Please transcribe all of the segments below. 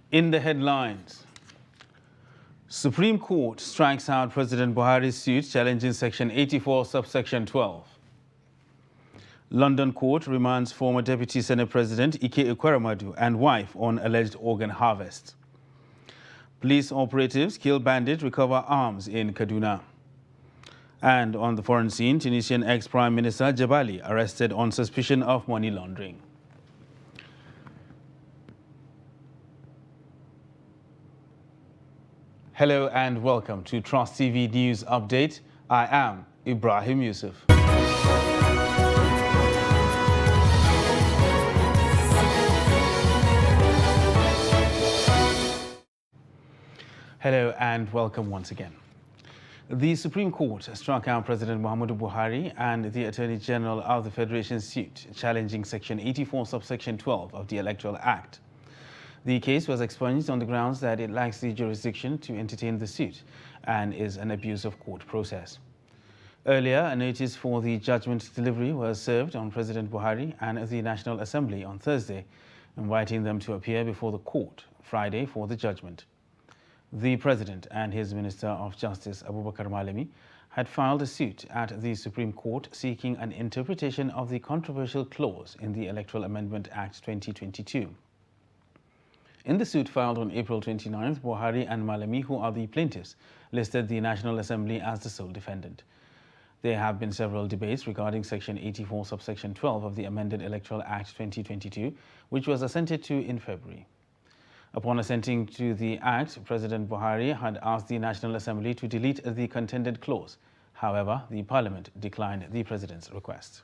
In the headlines, Supreme Court strikes out President Buhari's suit challenging Section 84, subsection 12. London court remands former Deputy Senate President Ike Ekweremadu and wife on alleged organ harvest. Police operatives kill bandit, recover arms in Kaduna. And on the foreign scene, Tunisian ex-Prime Minister Jebali arrested on suspicion of money laundering. Hello and welcome to Trust TV News Update. I am Ibrahim Yusuf. Hello and welcome once again. The Supreme Court struck out President Muhammadu Buhari and the Attorney General of the Federation's suit challenging Section 84, subsection 12 of the Electoral Act. The case was expunged on the grounds that it lacks the jurisdiction to entertain the suit and is an abuse of court process. Earlier, a notice for the judgment delivery was served on President Buhari and the National Assembly on Thursday, inviting them to appear before the court Friday for the judgment. The President and his Minister of Justice, Abubakar Malami, had filed a suit at the Supreme Court seeking an interpretation of the controversial clause in the Electoral Amendment Act 2022. In the suit filed on April 29th, Buhari and Malami, who are the plaintiffs, listed the National Assembly as the sole defendant. There have been several debates regarding Section 84, subsection 12 of the amended Electoral Act 2022, which was assented to in February. Upon assenting to the Act, President Buhari had asked the National Assembly to delete the contended clause. However, the Parliament declined the President's request.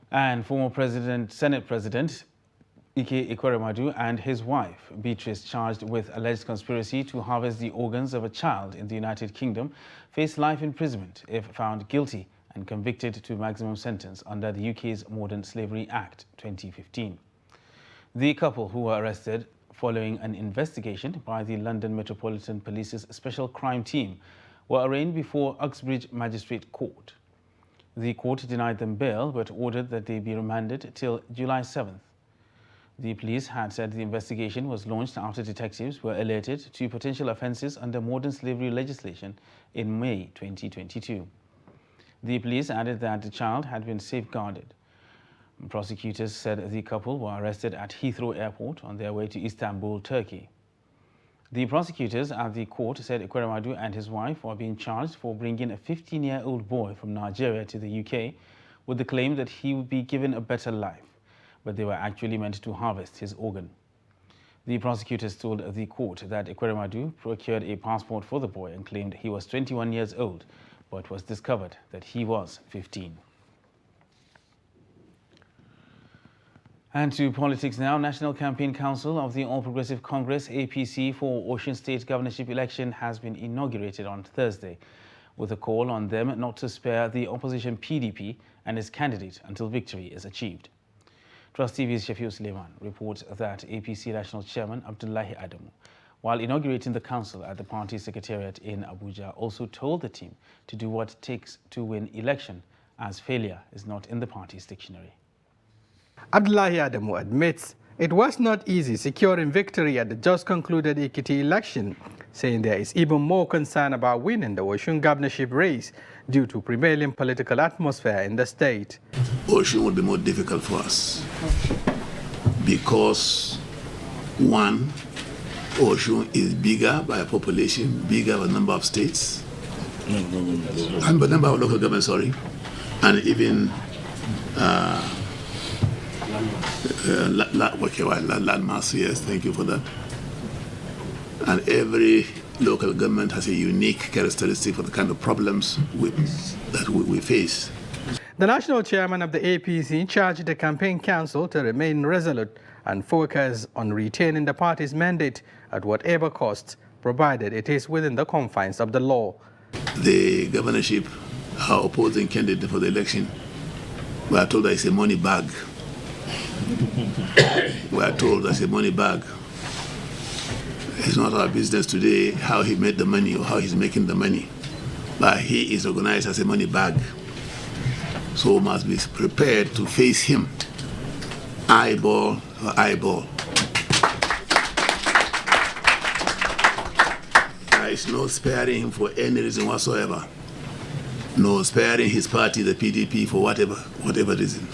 And former Senate President Ike Ekweremadu and his wife, Beatrice, charged with alleged conspiracy to harvest the organs of a child in the United Kingdom, face life imprisonment if found guilty and convicted to maximum sentence under the UK's Modern Slavery Act 2015. The couple, who were arrested following an investigation by the London Metropolitan Police's Special Crime Team, were arraigned before Uxbridge Magistrate Court. The court denied them bail but ordered that they be remanded till July 7th. The police had said the investigation was launched after detectives were alerted to potential offences under modern slavery legislation in May 2022. The police added that the child had been safeguarded. Prosecutors said the couple were arrested at Heathrow Airport on their way to Istanbul, Turkey. The prosecutors at the court said Ekweremadu and his wife were being charged for bringing a 15-year-old boy from Nigeria to the UK with the claim that he would be given a better life, but they were actually meant to harvest his organ. The prosecutors told the court that Ekweremadu procured a passport for the boy and claimed he was 21 years old, but was discovered that he was 15. And to politics now, National Campaign Council of the All Progressive Congress, APC, for Osun State governorship election has been inaugurated on Thursday, with a call on them not to spare the opposition PDP and its candidate until victory is achieved. Trust TV's Shafiu Suleiman reports that APC National Chairman Abdullahi Adamu, while inaugurating the council at the party secretariat in Abuja, also told the team to do what it takes to win election, as failure is not in the party's dictionary. Abdullahi Adamu admits it was not easy securing victory at the just concluded Ekiti election, saying there is even more concern about winning the Osun governorship race due to prevailing political atmosphere in the state. Osun will be more difficult for us because, one, Osun is bigger by population, bigger by number of states, and by number of local governments, and even landmass, yes, thank you for that. And every local government has a unique characteristic for the kind of problems that we face. The national chairman of the APC charged the campaign council to remain resolute and focus on retaining the party's mandate at whatever cost, provided it is within the confines of the law. The governorship, our opposing candidate for the election, we are told that it's a money bag. We are told that's a money bag. It's not our business today how he made the money or how he's making the money, but he is organized as a money bag. So we must be prepared to face him eyeball for eyeball. is no sparing him for any reason whatsoever. No sparing his party, the PDP, for whatever reason.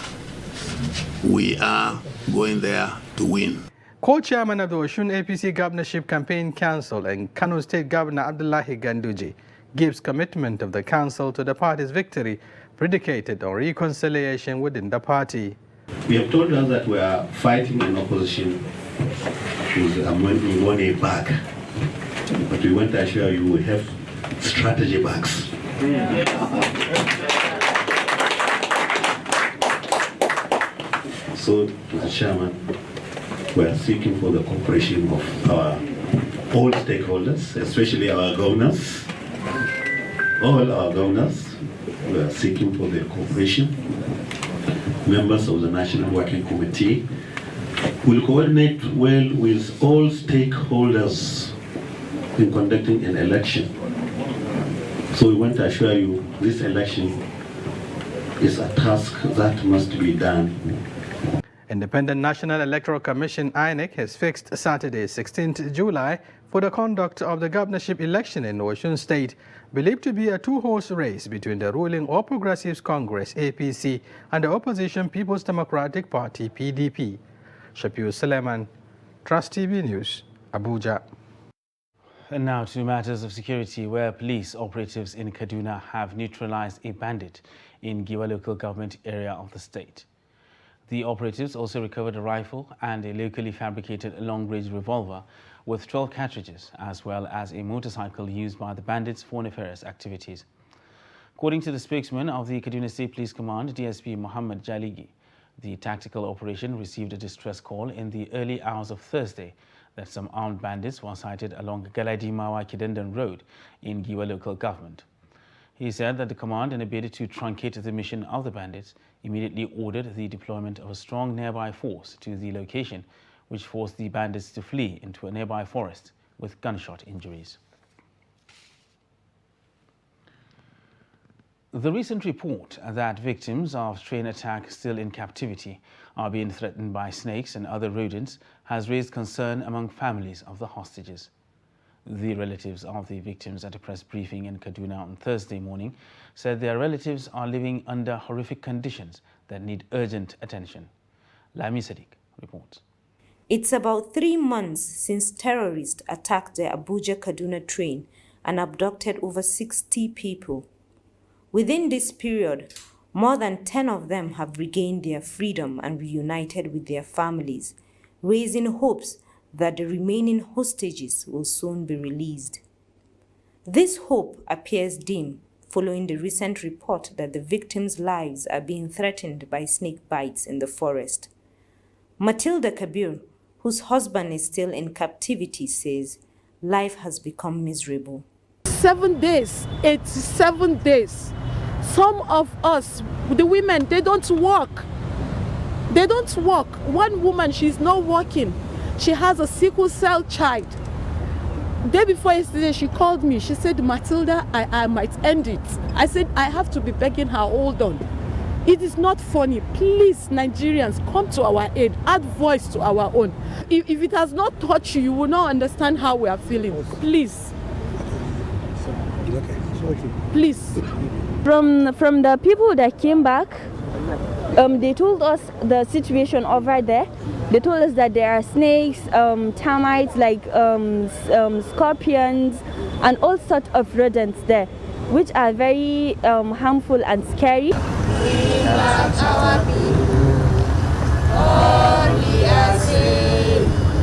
We are going there to win. Co-chairman of the Osun APC Governorship Campaign Council and Kano State Governor Abdullahi Ganduje gives commitment of the council to the party's victory, predicated on reconciliation within the party. We have told us that we are fighting an opposition who's money back, but we want to assure you we have strategy backs. So, Mr. Chairman, we are seeking for the cooperation of our all stakeholders, especially our governors, all our governors. We are seeking for their cooperation. Members of the National Working Committee will coordinate well with all stakeholders in conducting an election. So we want to assure you this election is a task that must be done. Independent National Electoral Commission (INEC) has fixed Saturday, 16th July, for the conduct of the governorship election in Osun State, believed to be a two-horse race between the ruling All Progressives Congress (APC) and the opposition People's Democratic Party (PDP). Shapir Suleiman, Trust TV News, Abuja. And now to matters of security, where police operatives in Kaduna have neutralized a bandit in Giwa local government area of the state. The operatives also recovered a rifle and a locally fabricated long-range revolver with 12 cartridges, as well as a motorcycle used by the bandits for nefarious activities. According to the spokesman of the Kaduna State Police Command, DSP Muhammad Jaligi, the tactical operation received a distress call in the early hours of Thursday that some armed bandits were sighted along Galadimawa Kidendan Road in Giwa local government. He said that the command, in a bid to truncate the mission of the bandits, immediately ordered the deployment of a strong nearby force to the location, which forced the bandits to flee into a nearby forest with gunshot injuries. The recent report that victims of train attack still in captivity are being threatened by snakes and other rodents has raised concern among families of the hostages. The relatives of the victims at a press briefing in Kaduna on Thursday morning said their relatives are living under horrific conditions that need urgent attention. Lami Sadiq reports. It's about 3 months since terrorists attacked the Abuja-Kaduna train and abducted over 60 people. Within this period, more than 10 of them have regained their freedom and reunited with their families, raising hopes that the remaining hostages will soon be released. This hope appears dim following the recent report that the victims' lives are being threatened by snake bites in the forest. Matilda Kabir, whose husband is still in captivity, says life has become miserable. 7 days, 87 days. Some of us, the women, they don't work. They don't work. One woman, she's not working. She has a sickle cell child. Day before yesterday, she called me. She said, Matilda, I might end it. I said, I have to be begging her, hold on. It is not funny. Please, Nigerians, come to our aid. Add voice to our own. If it has not touched you, you will not understand how we are feeling. Please. Please. From the people that came back, they told us the situation over there. They told us that there are snakes, termites, like scorpions, and all sorts of rodents there, which are very harmful and scary.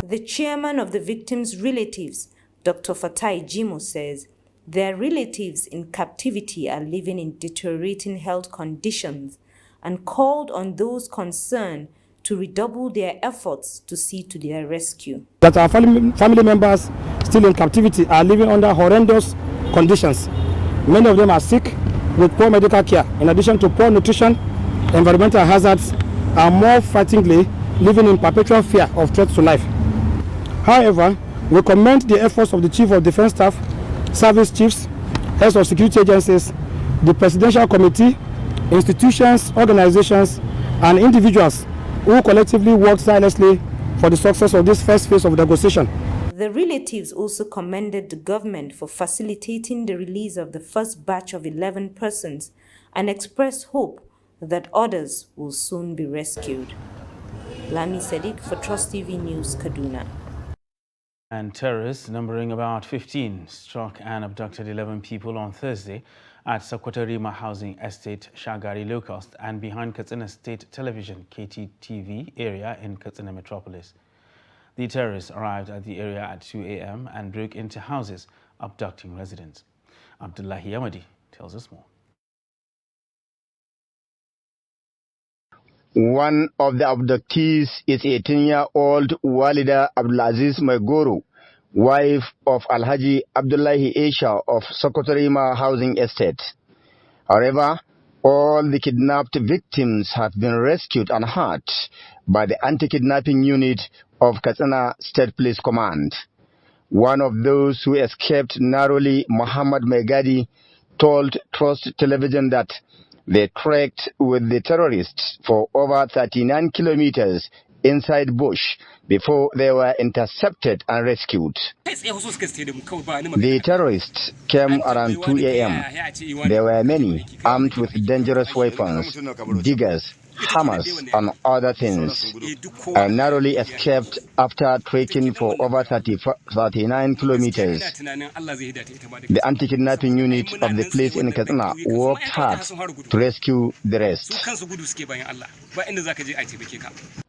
The chairman of the victims' relatives, Dr. Fatai Jimo, says their relatives in captivity are living in deteriorating health conditions and called on those concerned to redouble their efforts to see to their rescue. That our family members still in captivity are living under horrendous conditions. Many of them are sick with poor medical care, in addition to poor nutrition, environmental hazards, and more frighteningly, living in perpetual fear of threats to life. However, we commend the efforts of the Chief of Defense Staff, service chiefs, heads of security agencies, the Presidential Committee, institutions, organizations, and individuals who collectively worked tirelessly for the success of this first phase of negotiation. The relatives also commended the government for facilitating the release of the first batch of 11 persons and expressed hope that others will soon be rescued. Lami Sadiq for Trust TV News, Kaduna. And terrorists numbering about 15 struck and abducted 11 people on Thursday at Sokoto Rima Housing Estate, Shagari Low Cost, and behind Katsina State Television KTTV area in Katsina Metropolis. The terrorists arrived at the area at 2 a.m. and broke into houses, abducting residents. Abdullahi Yamadi tells us more. One of the abductees is 18-year-old Walida Abdulaziz Maigoro, wife of Alhaji Abdullahi Aisha of Sokoto Rima Housing Estate. However, all the kidnapped victims have been rescued and hurt by the anti-kidnapping unit of Katsina State Police Command. One of those who escaped narrowly, Muhammad Megadi, told Trust Television that they trekked with the terrorists for over 39 kilometers inside bush before they were intercepted and rescued. The terrorists came around 2 a.m. There were many armed with dangerous weapons, diggers, hammers, and other things. I narrowly escaped after trekking for over 39 kilometers. The anti-kidnapping unit of the police in Katsina worked hard to rescue the rest.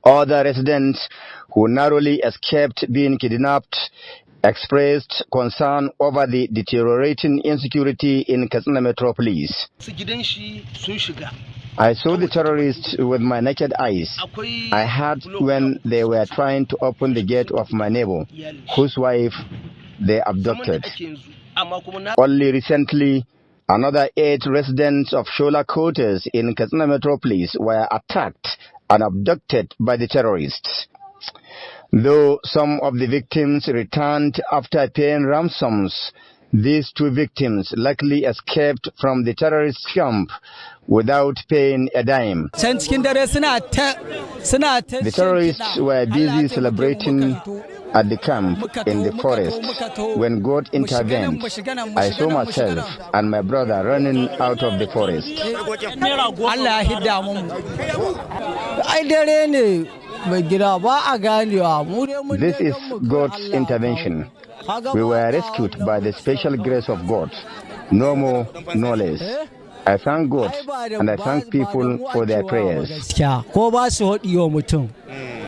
Other residents who narrowly escaped being kidnapped expressed concern over the deteriorating insecurity in Katsina Metropolis. I saw the terrorists with my naked eyes. I heard when they were trying to open the gate of my neighbor, whose wife they abducted. Only recently, another 8 residents of Shola quarters in Katsina Metropolis were attacked and abducted by the terrorists. Though some of the victims returned after paying ransoms, these 2 victims luckily escaped from the terrorist camp without paying a dime. The terrorists were busy celebrating at the camp in the forest. When God intervened, I saw myself and my brother running out of the forest. This is God's intervention. We were rescued by the special grace of God. No more, no less. I thank God and I thank people for their prayers.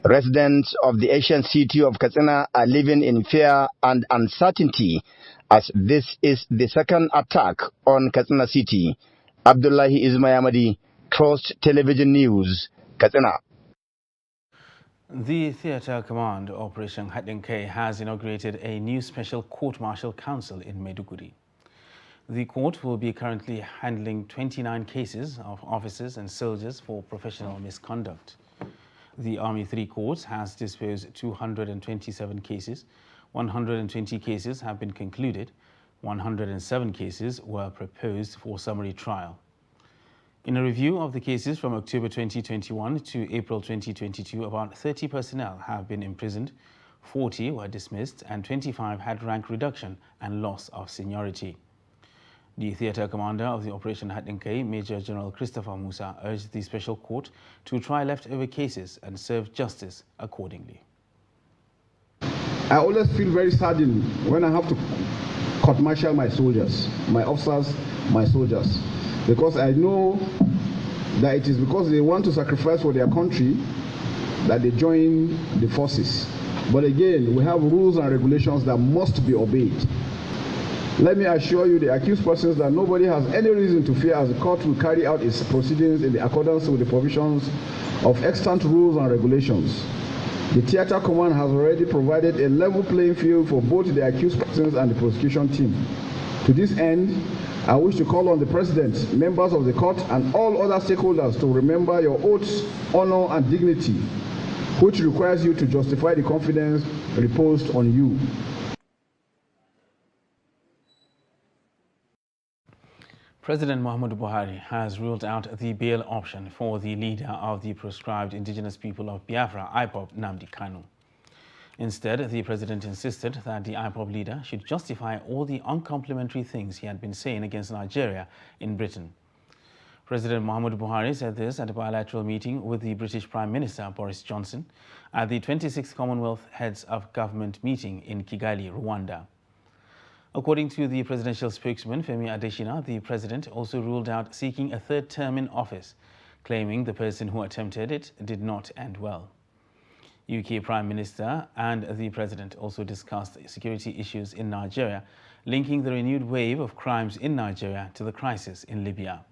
Residents of the ancient city of Katsina are living in fear and uncertainty as this is the second attack on Katsina city. Abdullahi Ismayamadi, Trust Television News, Katsina. The Theatre Command Operation Haɗin Kai has inaugurated a new special court-martial council in Maiduguri. The court will be currently handling 29 cases of officers and soldiers for professional misconduct. The Army 3 Court has disposed 227 cases, 120 cases have been concluded, 107 cases were proposed for summary trial. In a review of the cases from October 2021 to April 2022, about 30 personnel have been imprisoned, 40 were dismissed, and 25 had rank reduction and loss of seniority. The theatre commander of the Operation Haɗin Kai, Major General Christopher Musa, urged the special court to try leftover cases and serve justice accordingly. I always feel very saddened when I have to court-martial my soldiers, my officers, my soldiers, because I know that it is because they want to sacrifice for their country that they join the forces. But again, we have rules and regulations that must be obeyed. Let me assure you, the accused persons, that nobody has any reason to fear as the court will carry out its proceedings in accordance with the provisions of extant rules and regulations. The theatre command has already provided a level playing field for both the accused persons and the prosecution team. To this end, I wish to call on the President, members of the court, and all other stakeholders to remember your oaths, honor, and dignity, which requires you to justify the confidence reposed on you. President Muhammadu Buhari has ruled out the bail option for the leader of the proscribed indigenous people of Biafra, IPOB, Nnamdi Kanu. Instead, the president insisted that the IPOB leader should justify all the uncomplimentary things he had been saying against Nigeria in Britain. President Muhammadu Buhari said this at a bilateral meeting with the British Prime Minister Boris Johnson at the 26th Commonwealth Heads of Government meeting in Kigali, Rwanda. According to the presidential spokesman Femi Adesina, the president also ruled out seeking a third term in office, claiming the person who attempted it did not end well. UK Prime Minister and the President also discussed security issues in Nigeria, linking the renewed wave of crimes in Nigeria to the crisis in Libya.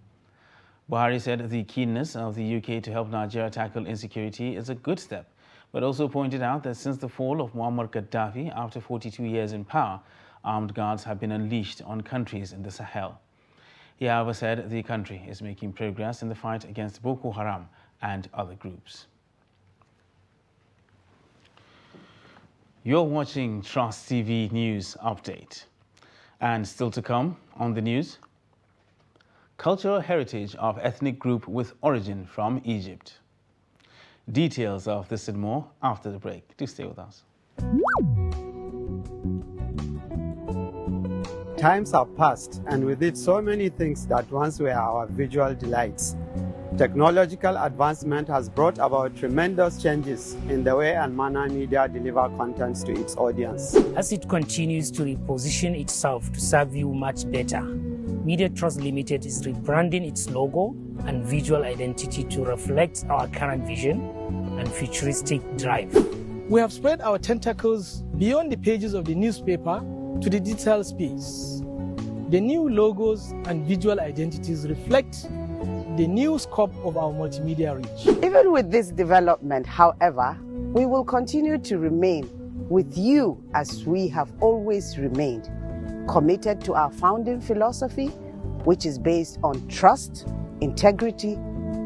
Buhari said the keenness of the UK to help Nigeria tackle insecurity is a good step, but also pointed out that since the fall of Muammar Gaddafi after 42 years in power, armed guards have been unleashed on countries in the Sahel. He, however, said the country is making progress in the fight against Boko Haram and other groups. You're watching Trust TV News Update. And still to come on the news, cultural heritage of ethnic group with origin from Egypt. Details of this and more after the break. Do stay with us. Times have passed, and with it so many things that once were our visual delights. Technological advancement has brought about tremendous changes in the way and manner media deliver content to its audience. As it continues to reposition itself to serve you much better, Media Trust Limited is rebranding its logo and visual identity to reflect our current vision and futuristic drive. We have spread our tentacles beyond the pages of the newspaper to the digital space. The new logos and visual identities reflect the new scope of our multimedia reach. Even with this development, however, we will continue to remain with you as we have always remained, committed to our founding philosophy, which is based on trust, integrity,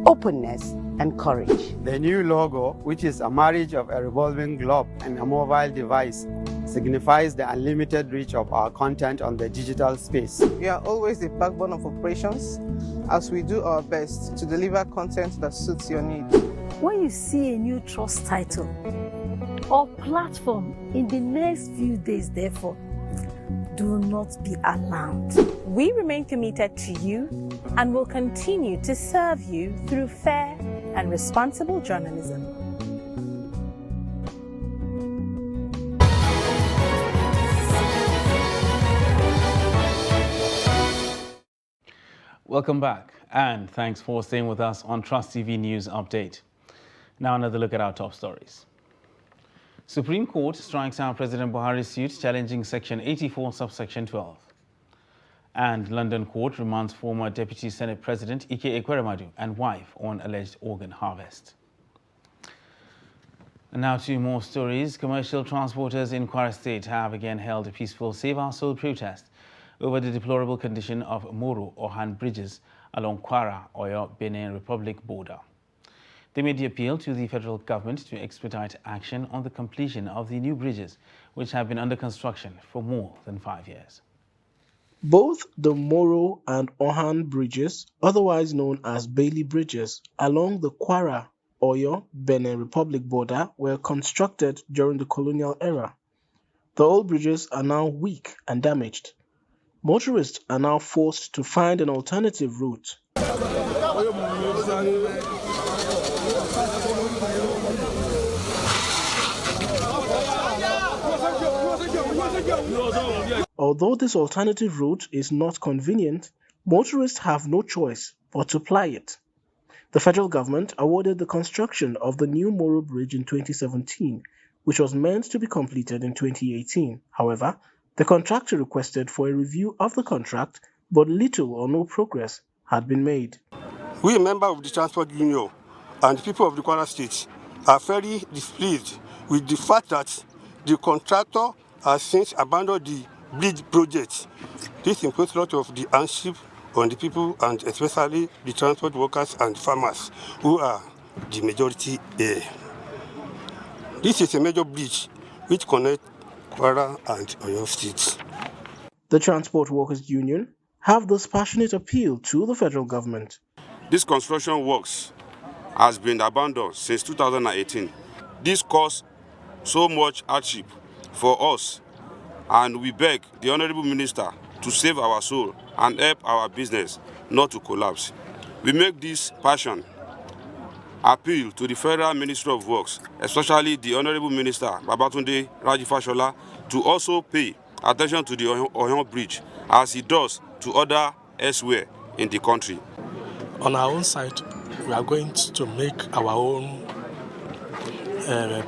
openness, and courage. The new logo, which is a marriage of a revolving globe and a mobile device, signifies the unlimited reach of our content on the digital space. We are always the backbone of operations as we do our best to deliver content that suits your needs. When you see a new trust title or platform in the next few days, therefore, do not be alarmed. We remain committed to you and will continue to serve you through fair and responsible journalism. Welcome back, and thanks for staying with us on Trust TV News Update. Now another look at our top stories. Supreme Court strikes out President Buhari's suit challenging Section 84, subsection 12. And London Court remands former Deputy Senate President Ike Ekweremadu and wife on alleged organ harvest. And now to more stories. Commercial transporters in Kwara State have again held a peaceful Save Our Soul protest over the deplorable condition of Moro Ohan bridges along Kwara-Oyo Benin Republic border. They made the appeal to the federal government to expedite action on the completion of the new bridges, which have been under construction for more than 5 years. Both the Moro and Ohan bridges, otherwise known as Bailey bridges, along the Kwara-Oyo Benin Republic border were constructed during the colonial era. The old bridges are now weak and damaged. Motorists are now forced to find an alternative route. Although this alternative route is not convenient, motorists have no choice but to ply it. The federal government awarded the construction of the new Moro Bridge in 2017, which was meant to be completed in 2018. However, the contractor requested for a review of the contract, but little or no progress had been made. We, members of the Transport Union and the people of the Kwara State, are very displeased with the fact that the contractor has since abandoned the bridge project. This imposes a lot of the hardship on the people, and especially the transport workers and farmers, who are the majority here. This is a major bridge which connects Kwara and Oyo State. The Transport Workers Union have this passionate appeal to the federal government. This construction works has been abandoned since 2018. This caused so much hardship for us, and we beg the Honorable Minister to save our soul and help our business not to collapse. We make this passion appeal to the Federal Ministry of Works, especially the Honorable Minister Babatunde Raji Fashola, to also pay attention to the Oyon Bridge as he does to other elsewhere in the country. On our own side, we are going to make our own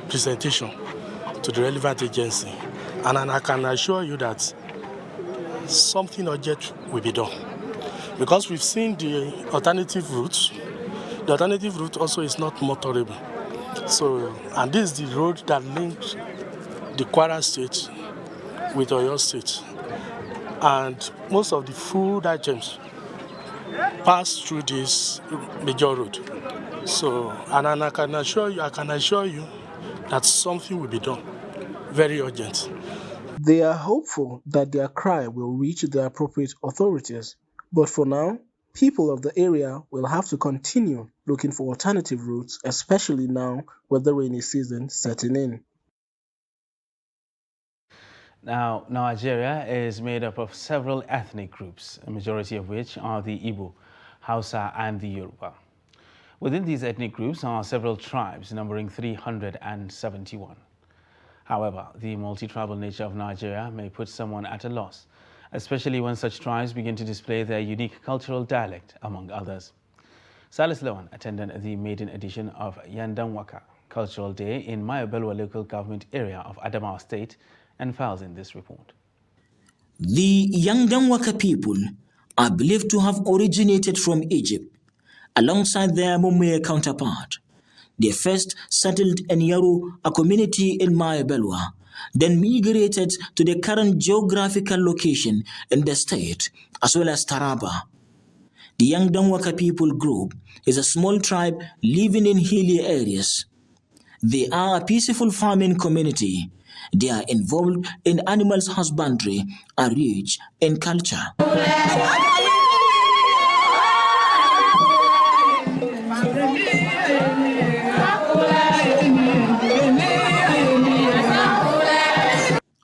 presentation to the relevant agency, and I can assure you that something urgent will be done, because we've seen the alternative routes. The alternative route also is not motorable. So, and this is the road that links the Kwara State with Oyo State, and most of the food items pass through this major road. So, and I can assure you that something will be done, very urgent. They are hopeful that their cry will reach the appropriate authorities, but for now, people of the area will have to continue looking for alternative routes, especially now with the rainy season setting in. Now, Nigeria is made up of several ethnic groups, a majority of which are the Igbo, Hausa, and the Yoruba. Within these ethnic groups are several tribes numbering 371. However, the multi-tribal nature of Nigeria may put someone at a loss, especially when such tribes begin to display their unique cultural dialect, among others. Salis Lawan attended the maiden edition of Yandanwaka Cultural Day in Mayobelwa local government area of Adamawa State and files in this report. The Yandanwaka people are believed to have originated from Egypt, alongside their Mumwe counterpart. They first settled in Yaru, a community in Mayobelwa, then migrated to the current geographical location in the state, as well as Taraba. The Yandanwaka people group is a small tribe living in hilly areas. They are a peaceful farming community. They are involved in animals husbandry and rich in culture.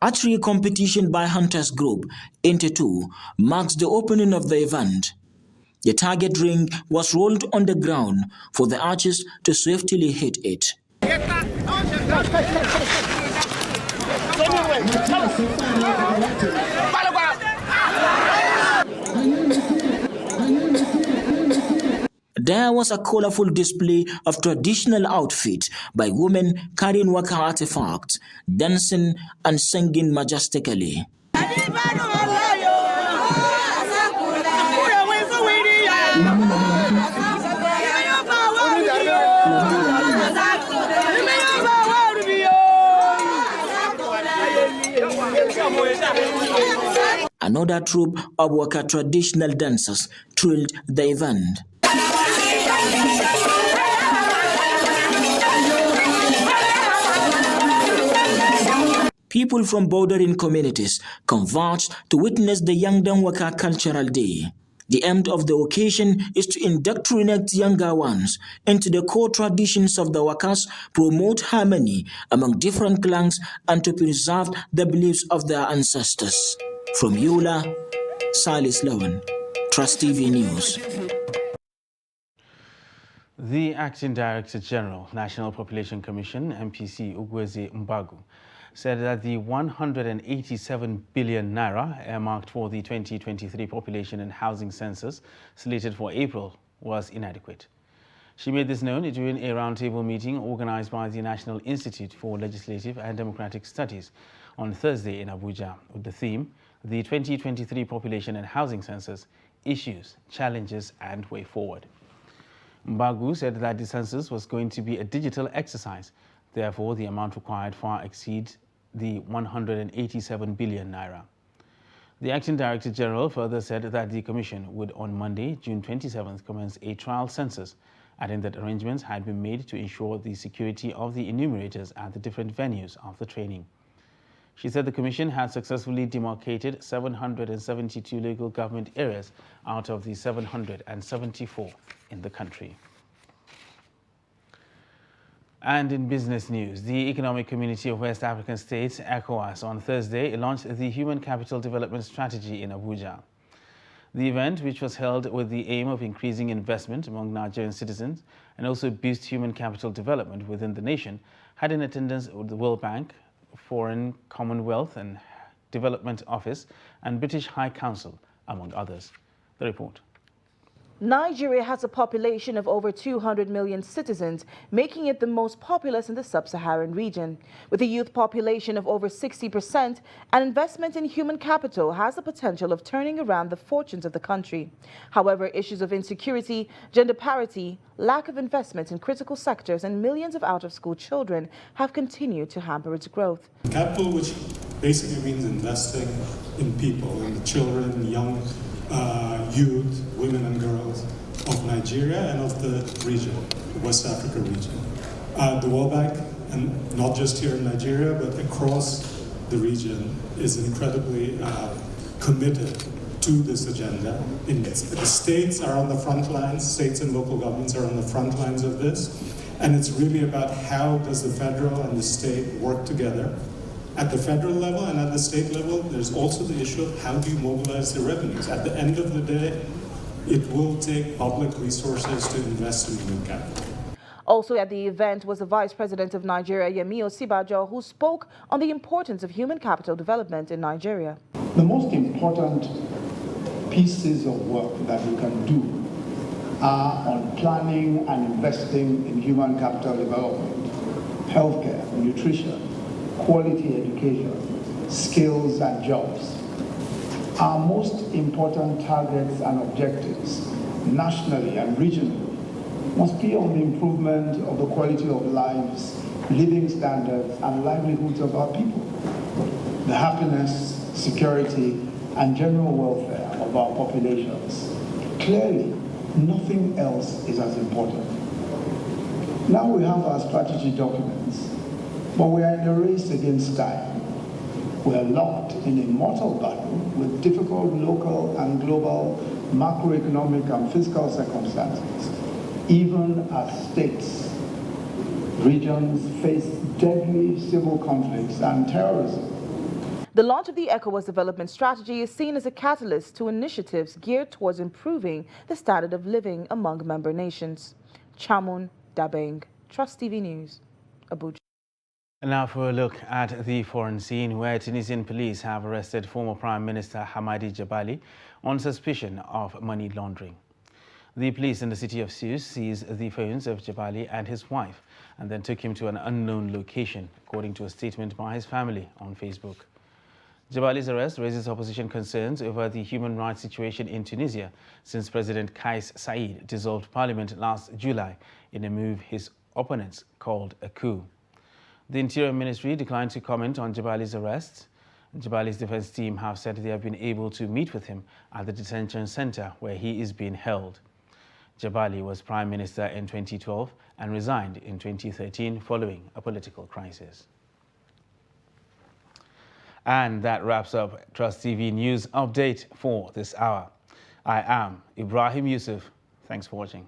Archery competition by Hunters Group into 2 marks the opening of the event. The target ring was rolled on the ground for the archers to swiftly hit it. There was a colorful display of traditional outfits by women carrying Waka artifacts, dancing and singing majestically. Another troupe of Waka traditional dancers thrilled the event. People from bordering communities converged to witness the Yandanwaka Cultural Day. The aim of the occasion is to indoctrinate younger ones into the core traditions of the Wakas, promote harmony among different clans, and to preserve the beliefs of their ancestors. From Yola, Salis Lawan, Trust TV News. The Acting Director General, National Population Commission, MPC Ugweze Mbagu, said that the 187 billion naira earmarked for the 2023 population and housing census slated for April was inadequate. She made this known during a roundtable meeting organized by the National Institute for Legislative and Democratic Studies on Thursday in Abuja with the theme, the 2023 population and housing census, issues, challenges and way forward. Mbagu said that the census was going to be a digital exercise. Therefore, the amount required far exceeds the 187 billion naira. The Acting Director General further said that the Commission would on Monday, June 27th, commence a trial census, adding that arrangements had been made to ensure the security of the enumerators at the different venues of the training. She said the Commission had successfully demarcated 772 local government areas out of the 774 in the country. And in business news, the Economic Community of West African States, ECOWAS, on Thursday launched the Human Capital Development Strategy in Abuja. The event, which was held with the aim of increasing investment among Nigerian citizens and also boost human capital development within the nation, had in attendance the World Bank, Foreign Commonwealth and Development Office, and British High Council, among others. The report. Nigeria has a population of over 200 million citizens, making it the most populous in the sub-Saharan region. With a youth population of over 60%, an investment in human capital has the potential of turning around the fortunes of the country. However, issues of insecurity, gender parity, lack of investment in critical sectors, and millions of out-of-school children have continued to hamper its growth. Capital, which basically means investing in people, in the children, young youth, women and girls of Nigeria and of the region, the West Africa region. The World Bank, and not just here in Nigeria, but across the region, is incredibly committed to this agenda. The states are on the front lines, states and local governments are on the front lines of this, and it's really about how does the federal and the state work together. At the federal level and at the state level, there's also the issue of how do you mobilize the revenues. At the end of the day, it will take public resources to invest in human capital. Also at the event was the Vice President of Nigeria, Yemi Osibajo, who spoke on the importance of human capital development in Nigeria. The most important pieces of work that we can do are on planning and investing in human capital development, healthcare, nutrition, quality education, skills and jobs. Our most important targets and objectives, nationally and regionally, must be on the improvement of the quality of lives, living standards and livelihoods of our people, the happiness, security and general welfare of our populations. Clearly, nothing else is as important. Now we have our strategy documents, but we are in a race against time. We are locked in a mortal battle with difficult local and global macroeconomic and fiscal circumstances, even as states, regions face deadly civil conflicts and terrorism. The launch of the ECOWAS development strategy is seen as a catalyst to initiatives geared towards improving the standard of living among member nations. Chamun Dabeng, Trust TV News, Abuja. And now for a look at the foreign scene, where Tunisian police have arrested former Prime Minister Hamadi Jebali on suspicion of money laundering. The police in the city of Sousse seized the phones of Jebali and his wife and then took him to an unknown location, according to a statement by his family on Facebook. Jebali's arrest raises opposition concerns over the human rights situation in Tunisia since President Kais Saied dissolved parliament last July in a move his opponents called a coup. The Interior Ministry declined to comment on Jebali's arrest. Jebali's defense team have said they have been able to meet with him at the detention center where he is being held. Jebali was Prime Minister in 2012 and resigned in 2013 following a political crisis. And that wraps up Trust TV News Update for this hour. I am Ibrahim Yusuf. Thanks for watching.